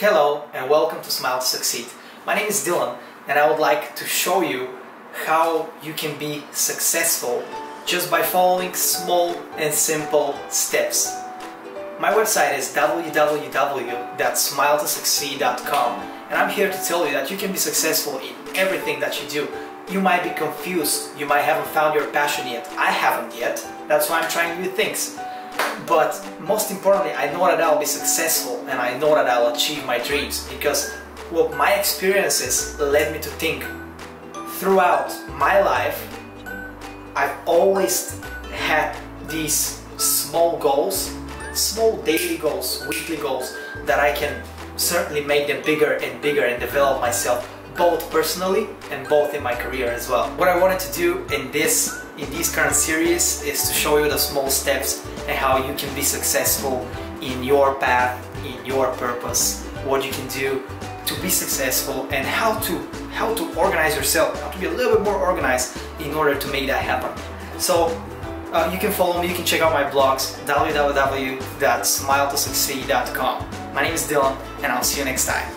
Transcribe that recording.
Hello and welcome to Smile to Succeed. My name is Dylan and I would like to show you how you can be successful just by following small and simple steps. My website is www.smiletosucceed.com and I'm here to tell you that you can be successful in everything that you do. You might be confused, you might haven't found your passion yet. I haven't yet, that's why I'm trying new things. But most importantly, I know that I'll be successful and I know that I'll achieve my dreams because what my experiences led me to think. Throughout my life, I've always had these small goals, small daily goals, weekly goals, that I can certainly make them bigger and develop myself both personally and both in my career as well. What I wanted to do in this current series is to show you the small steps and how you can be successful in your path, in your purpose, what you can do to be successful and how to organize yourself, how to be a little bit more organized in order to make that happen. So you can follow me, you can check out my blogs, www.smiletosucceed.com. My name is Dylan and I'll see you next time.